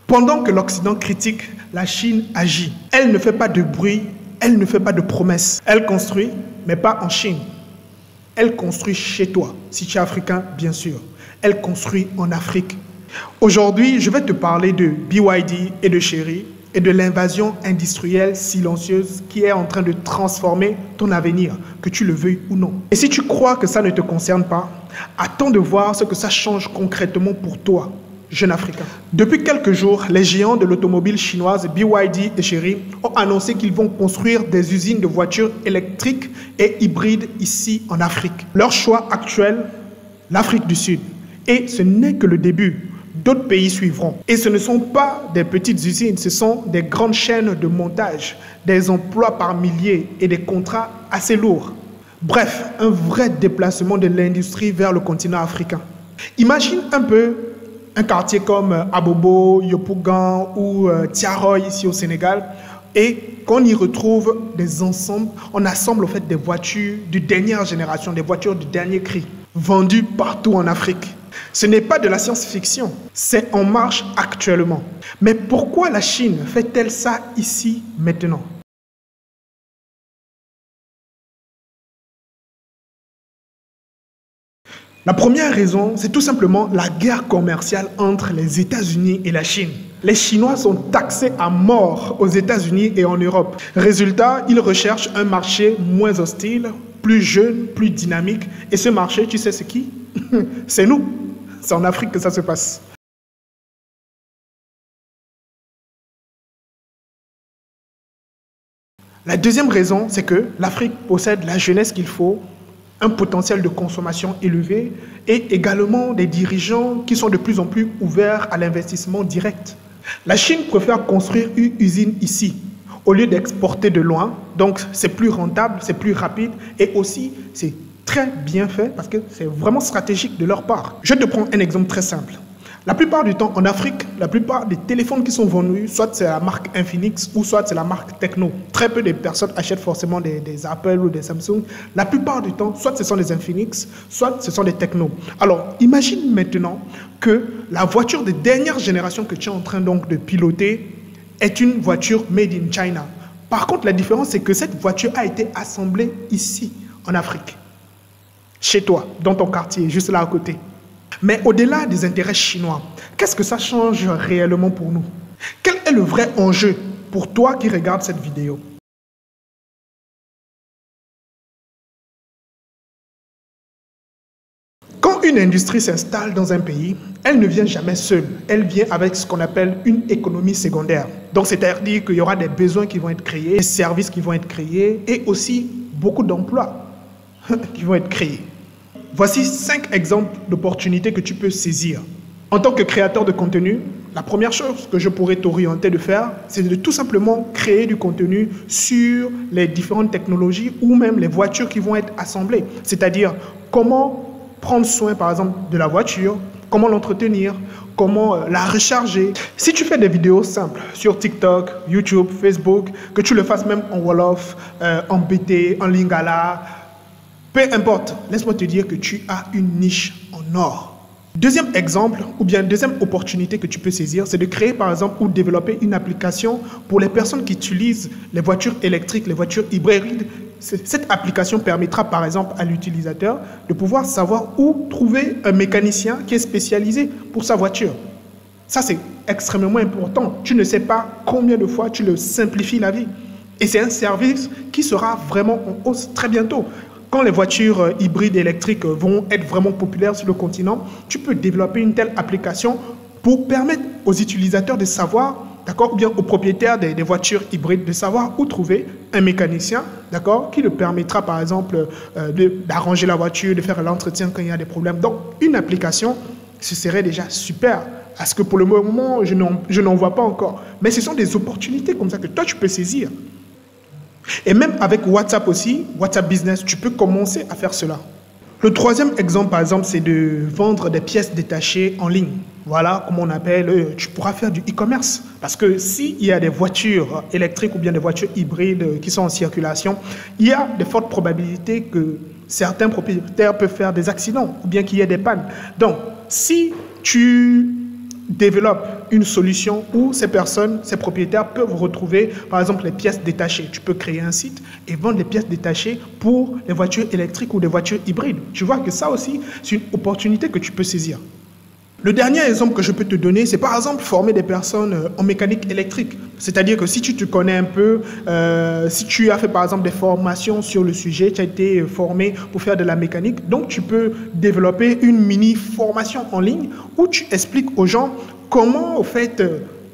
Pendant que l'Occident critique, la Chine agit. Elle ne fait pas de bruit, elle ne fait pas de promesses. Elle construit, mais pas en Chine. Elle construit chez toi, si tu es africain, bien sûr. Elle construit en Afrique. Aujourd'hui, je vais te parler de BYD et de Chery et de l'invasion industrielle silencieuse qui est en train de transformer ton avenir, que tu le veuilles ou non. Et si tu crois que ça ne te concerne pas, attends de voir ce que ça change concrètement pour toi, jeune Africain. Depuis quelques jours, les géants de l'automobile chinoise BYD et Chery ont annoncé qu'ils vont construire des usines de voitures électriques et hybrides ici en Afrique. Leur choix actuel, l'Afrique du Sud. Et ce n'est que le début. D'autres pays suivront. Et ce ne sont pas des petites usines, ce sont des grandes chaînes de montage, des emplois par milliers et des contrats assez lourds. Bref, un vrai déplacement de l'industrie vers le continent africain. Imagine un peu un quartier comme Abobo, Yopougon ou Tiaroy ici au Sénégal et qu'on y retrouve des ensembles, on assemble en fait des voitures de dernière génération, des voitures de dernier cri, vendues partout en Afrique. Ce n'est pas de la science-fiction, c'est en marche actuellement. Mais pourquoi la Chine fait-elle ça ici maintenant? La première raison, c'est tout simplement la guerre commerciale entre les États-Unis et la Chine. Les Chinois sont taxés à mort aux États-Unis et en Europe. Résultat, ils recherchent un marché moins hostile, plus jeune, plus dynamique. Et ce marché, tu sais c'est qui? C'est nous. C'est en Afrique que ça se passe. La deuxième raison, c'est que l'Afrique possède la jeunesse qu'il faut, un potentiel de consommation élevé et également des dirigeants qui sont de plus en plus ouverts à l'investissement direct. La Chine préfère construire une usine ici au lieu d'exporter de loin. Donc, c'est plus rentable, c'est plus rapide et aussi, c'est très bien fait parce que c'est vraiment stratégique de leur part. Je te prends un exemple très simple. La plupart du temps, en Afrique, la plupart des téléphones qui sont vendus, soit c'est la marque Infinix ou soit c'est la marque Tecno. Très peu de personnes achètent forcément des Apple ou des Samsung. La plupart du temps, soit ce sont des Infinix, soit ce sont des Tecno. Alors, imagine maintenant que la voiture de dernière génération que tu es en train donc de piloter est une voiture made in China. Par contre, la différence, c'est que cette voiture a été assemblée ici, en Afrique. Chez toi, dans ton quartier, juste là à côté. Mais au-delà des intérêts chinois, qu'est-ce que ça change réellement pour nous? Quel est le vrai enjeu pour toi qui regardes cette vidéo? Quand une industrie s'installe dans un pays, elle ne vient jamais seule. Elle vient avec ce qu'on appelle une économie secondaire. Donc, c'est-à-dire qu'il y aura des besoins qui vont être créés, des services qui vont être créés et aussi beaucoup d'emplois qui vont être créés. Voici 5 exemples d'opportunités que tu peux saisir. En tant que créateur de contenu, la première chose que je pourrais t'orienter de faire, c'est de tout simplement créer du contenu sur les différentes technologies ou même les voitures qui vont être assemblées. C'est-à-dire comment prendre soin, par exemple, de la voiture, comment l'entretenir, comment la recharger. Si tu fais des vidéos simples sur TikTok, YouTube, Facebook, que tu le fasses même en Wolof, en BT, en Lingala, peu importe, laisse-moi te dire que tu as une niche en or. Deuxième exemple, ou bien deuxième opportunité que tu peux saisir, c'est de créer par exemple ou développer une application pour les personnes qui utilisent les voitures électriques, les voitures hybrides. Cette application permettra par exemple à l'utilisateur de pouvoir savoir où trouver un mécanicien qui est spécialisé pour sa voiture. Ça, c'est extrêmement important. Tu ne sais pas combien de fois tu le simplifies la vie. Et c'est un service qui sera vraiment en hausse très bientôt. Quand les voitures hybrides électriques vont être vraiment populaires sur le continent, tu peux développer une telle application pour permettre aux utilisateurs de savoir, d'accord, ou bien aux propriétaires des voitures hybrides de savoir où trouver un mécanicien, d'accord, qui le permettra par exemple d'arranger la voiture, de faire l'entretien quand il y a des problèmes. Donc, une application, ce serait déjà super. Parce que pour le moment, je n'en vois pas encore. Mais ce sont des opportunités comme ça que toi, tu peux saisir. Et même avec WhatsApp aussi, WhatsApp Business, tu peux commencer à faire cela. Le troisième exemple, par exemple, c'est de vendre des pièces détachées en ligne. Voilà, comme on appelle, tu pourras faire du e-commerce. Parce que s'il y a des voitures électriques ou bien des voitures hybrides qui sont en circulation, il y a de fortes probabilités que certains propriétaires peuvent faire des accidents ou bien qu'il y ait des pannes. Donc, si tu développes une solution où ces personnes, ces propriétaires peuvent retrouver, par exemple, les pièces détachées. Tu peux créer un site et vendre les pièces détachées pour les voitures électriques ou les voitures hybrides. Tu vois que ça aussi, c'est une opportunité que tu peux saisir. Le dernier exemple que je peux te donner, c'est par exemple former des personnes en mécanique électrique. C'est-à-dire que si tu te connais un peu, si tu as fait par exemple des formations sur le sujet, tu as été formé pour faire de la mécanique, donc tu peux développer une mini-formation en ligne où tu expliques aux gens comment, au fait,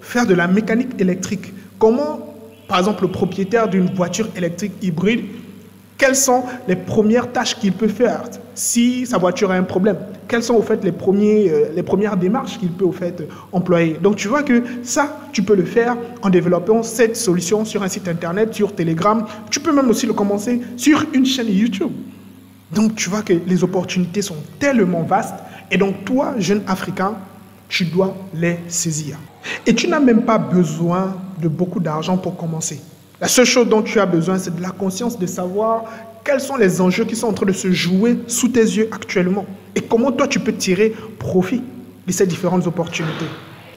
faire de la mécanique électrique. Comment, par exemple, le propriétaire d'une voiture électrique hybride, quelles sont les premières tâches qu'il peut faire si sa voiture a un problème? Quelles sont au fait les premières démarches qu'il peut au fait employer? Donc tu vois que ça, tu peux le faire en développant cette solution sur un site internet, sur Telegram. Tu peux même aussi le commencer sur une chaîne YouTube. Donc tu vois que les opportunités sont tellement vastes et donc toi, jeune Africain, tu dois les saisir. Et tu n'as même pas besoin de beaucoup d'argent pour commencer. La seule chose dont tu as besoin, c'est de la conscience de savoir quels sont les enjeux qui sont en train de se jouer sous tes yeux actuellement et comment toi tu peux tirer profit de ces différentes opportunités.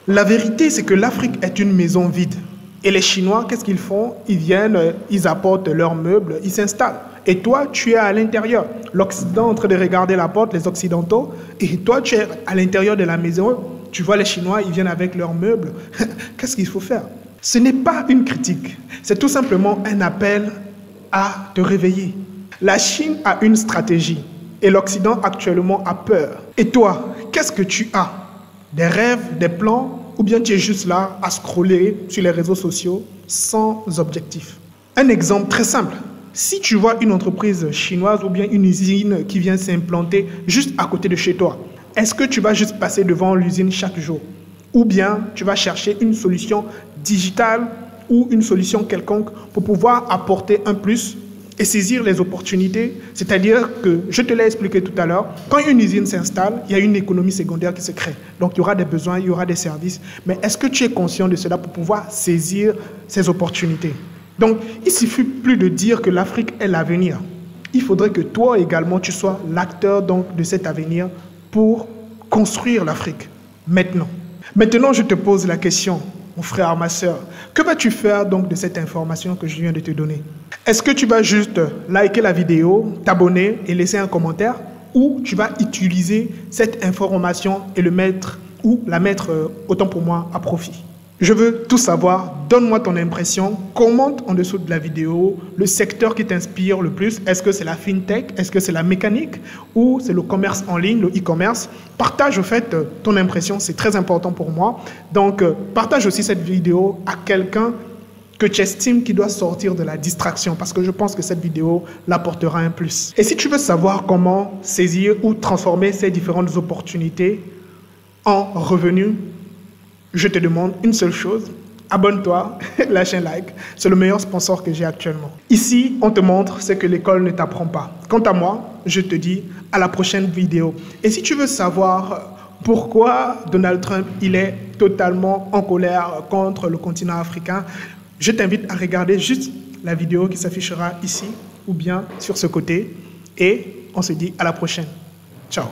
La vérité, c'est que l'Afrique est une maison vide. Et les Chinois, qu'est-ce qu'ils font? Ils viennent, ils apportent leurs meubles, ils s'installent. Et toi, tu es à l'intérieur. L'Occident est en train de regarder la porte, les Occidentaux, et toi, tu es à l'intérieur de la maison. Tu vois les Chinois, ils viennent avec leurs meubles. Qu'est-ce qu'il faut faire? Ce n'est pas une critique, c'est tout simplement un appel à te réveiller. La Chine a une stratégie et l'Occident actuellement a peur. Et toi, qu'est-ce que tu as? Des rêves, des plans, ou bien tu es juste là à scroller sur les réseaux sociaux sans objectif? Un exemple très simple. Si tu vois une entreprise chinoise ou bien une usine qui vient s'implanter juste à côté de chez toi, est-ce que tu vas juste passer devant l'usine chaque jour? Ou bien tu vas chercher une solution digitale ou une solution quelconque pour pouvoir apporter un plus et saisir les opportunités? C'est-à-dire que, je te l'ai expliqué tout à l'heure, quand une usine s'installe, il y a une économie secondaire qui se crée. Donc il y aura des besoins, il y aura des services. Mais est-ce que tu es conscient de cela pour pouvoir saisir ces opportunités? Donc il ne suffit plus de dire que l'Afrique est l'avenir. Il faudrait que toi également, tu sois l'acteur donc de cet avenir pour construire l'Afrique maintenant. Maintenant, je te pose la question, mon frère, ma soeur, que vas-tu faire donc de cette information que je viens de te donner? Est-ce que tu vas juste liker la vidéo, t'abonner et laisser un commentaire, ou tu vas utiliser cette information et la mettre, autant pour moi, à profit? Je veux tout savoir, donne-moi ton impression, commente en dessous de la vidéo le secteur qui t'inspire le plus. Est-ce que c'est la fintech? Est-ce que c'est la mécanique? Ou c'est le commerce en ligne, le e-commerce? Partage au fait ton impression, c'est très important pour moi. Donc partage aussi cette vidéo à quelqu'un que tu estimes qui doit sortir de la distraction parce que je pense que cette vidéo l'apportera un plus. Et si tu veux savoir comment saisir ou transformer ces différentes opportunités en revenus, je te demande une seule chose, abonne-toi, lâche un like, c'est le meilleur sponsor que j'ai actuellement. Ici, on te montre ce que l'école ne t'apprend pas. Quant à moi, je te dis à la prochaine vidéo. Et si tu veux savoir pourquoi Donald Trump il est totalement en colère contre le continent africain, je t'invite à regarder juste la vidéo qui s'affichera ici ou bien sur ce côté. Et on se dit à la prochaine. Ciao.